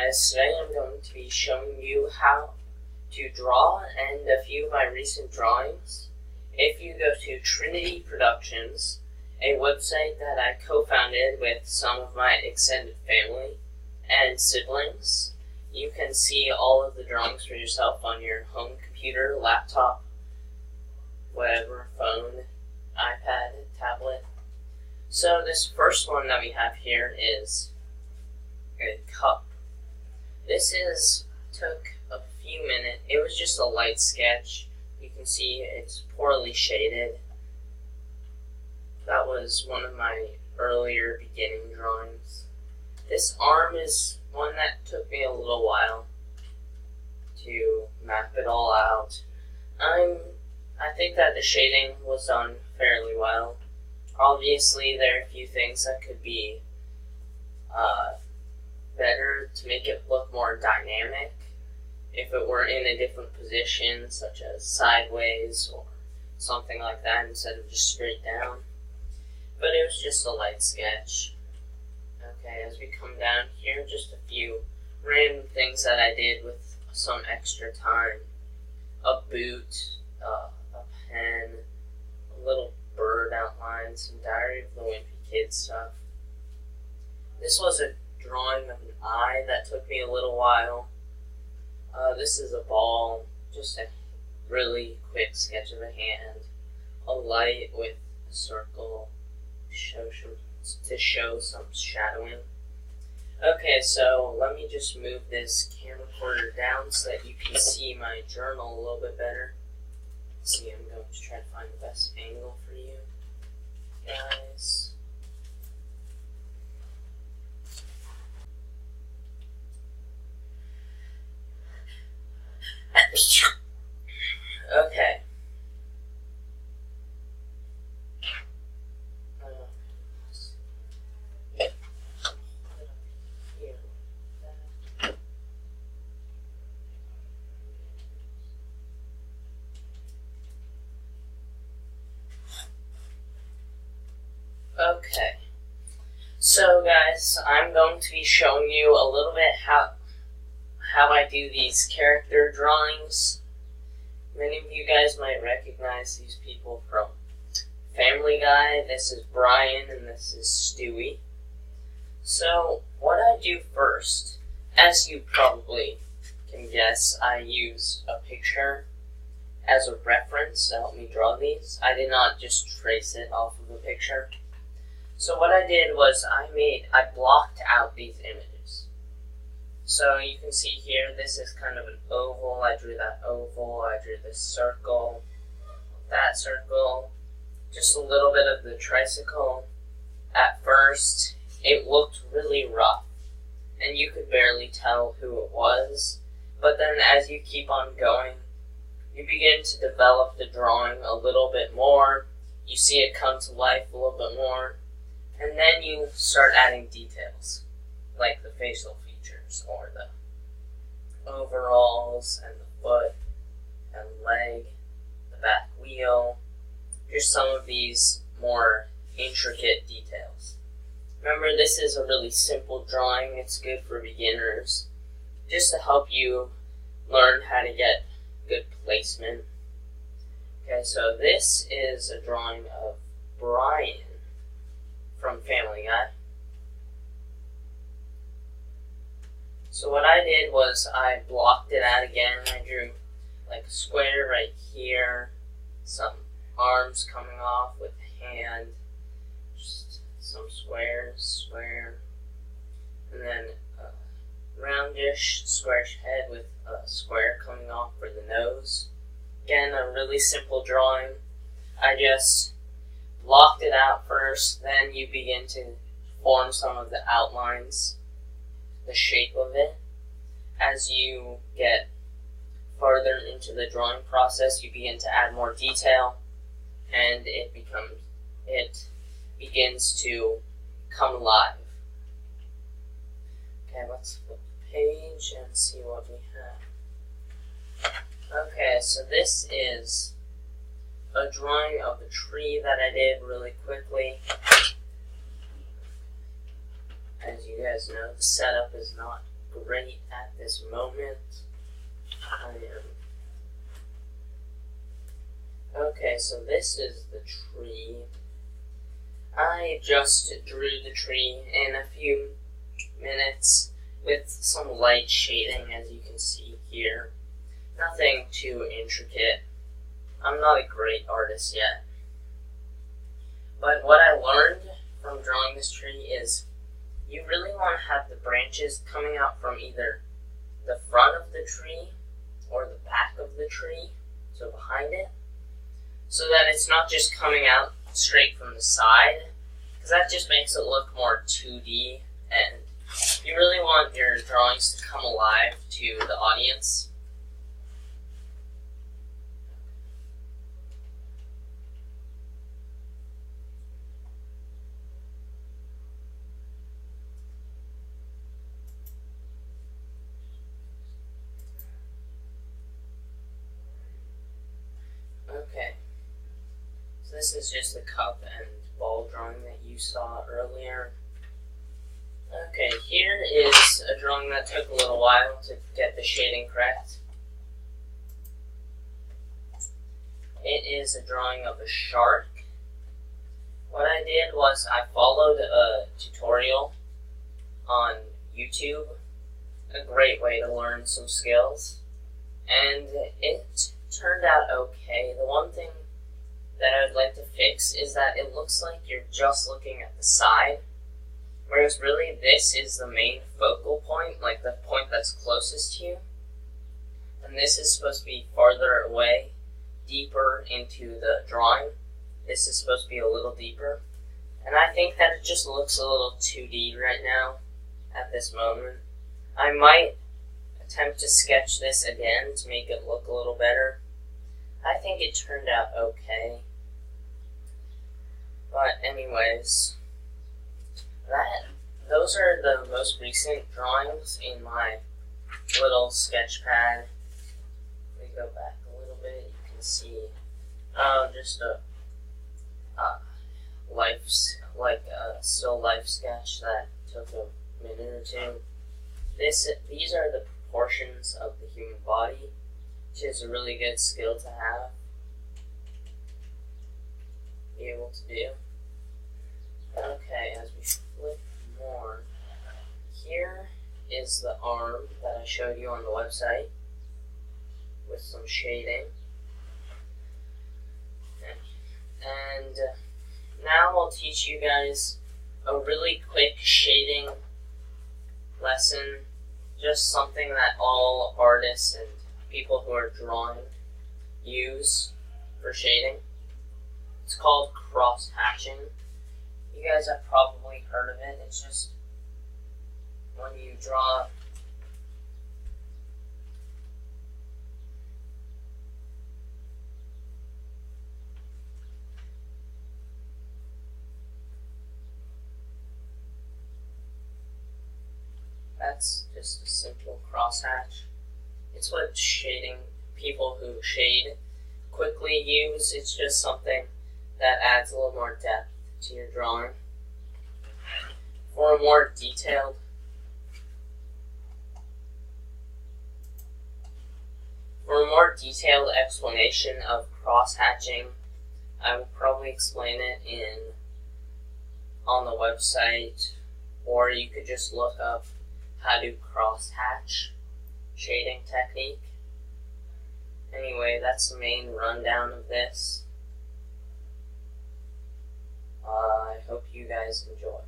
guys, today I'm going to be showing you how to draw and a few of my recent drawings. If you go to Trinity Productions, a website that I co-founded with some of my extended family and siblings, you can see all of the drawings for yourself on your home computer, laptop, whatever, phone, iPad, tablet. So this first one that we have here is a cup. This took a few minutes. It was just a light sketch. You can see it's poorly shaded. That was one of my earlier beginning drawings. This arm is one that took me a little while to map it all out. I think that the shading was done fairly well. Obviously, there are a few things that could be better to make it look more dynamic if it were in a different position, such as sideways or something like that instead of just straight down. But it was just a light sketch. Okay, as we come down here, just a few random things that I did with some extra time. A boot, a pen, a little bird outline, some Diary of the Wimpy Kid stuff. This was a drawing of an eye that took me a little while. This is a ball, just a really quick sketch of a hand. A light with a circle to show some shadowing. Okay, so let me just move this camcorder down so that you can see my journal a little bit better. Let's see, I'm going to try to find the best angle for you guys. Okay. Okay, so guys, I'm going to be showing you a little bit how I do these character drawings. Many of you guys might recognize these people from Family Guy. This is Brian and this is Stewie. So what I do first, as you probably can guess, I use a picture as a reference to help me draw these. I did not just trace it off of a picture. So what I did was I blocked out these images. So you can see here, this is kind of an oval. I drew that oval, I drew this circle, that circle, just a little bit of the tricycle. At first, it looked really rough, and you could barely tell who it was. But then as you keep on going, you begin to develop the drawing a little bit more. You see it come to life a little bit more. And then you start adding details, like the facial features, or the overalls, and the foot, and leg, the back wheel, just some of these more intricate details. Remember, this is a really simple drawing. It's good for beginners, just to help you learn how to get good placement. Okay, so this is a drawing of Brian from Family Guy. So what I did was I blocked it out again. I drew like a square right here, some arms coming off with a hand, just some squares, square, and then a roundish squarish head with a square coming off for the nose. Again, a really simple drawing. I just blocked it out first, then you begin to form some of the outlines, the shape of it. As you get further into the drawing process, you begin to add more detail, and it begins to come alive. Okay, let's flip the page and see what we have. Okay, so this is a drawing of the tree that I did really quickly. As you guys know, the setup is not great at this moment. I am. Okay, so this is the tree. I just drew the tree in a few minutes with some light shading, as you can see here. Nothing too intricate. I'm not a great artist yet. But what I learned from drawing this tree is you really want to have the branches coming out from either the front of the tree or the back of the tree, so behind it, so that it's not just coming out straight from the side, because that just makes it look more 2D, and you really want your drawings to come alive to the audience. Okay, so this is just the cup and ball drawing that you saw earlier. Okay, here is a drawing that took a little while to get the shading correct. It is a drawing of a shark. What I did was I followed a tutorial on YouTube, a great way to learn some skills, and it turned out okay. The one thing that I would like to fix is that it looks like you're just looking at the side, whereas really this is the main focal point, like the point that's closest to you, and this is supposed to be farther away, deeper into the drawing. This is supposed to be a little deeper, and I think that it just looks a little 2D right now at this moment. I might attempt to sketch this again to make it look a little better. I think it turned out okay. But anyways, those are the most recent drawings in my little sketch pad. Let me go back a little bit. You can see just a still life sketch that took a minute or two. These are the proportions of the human body, which is a really good skill to have, be able to do. Okay, as we flip more, here is the arm that I showed you on the website with some shading. And now I'll teach you guys a really quick shading lesson, just something that all artists and people who are drawing use for shading. It's called cross hatching. You guys have probably heard of it. It's just when you draw that's just a simple crosshatch. It's what shading people who shade quickly use. It's just something that adds a little more depth to your drawing. For a more detailed explanation of cross-hatching, I will probably explain it on the website, or you could just look up how to cross-hatch shading technique. Anyway, that's the main rundown of this. I hope you guys enjoyed.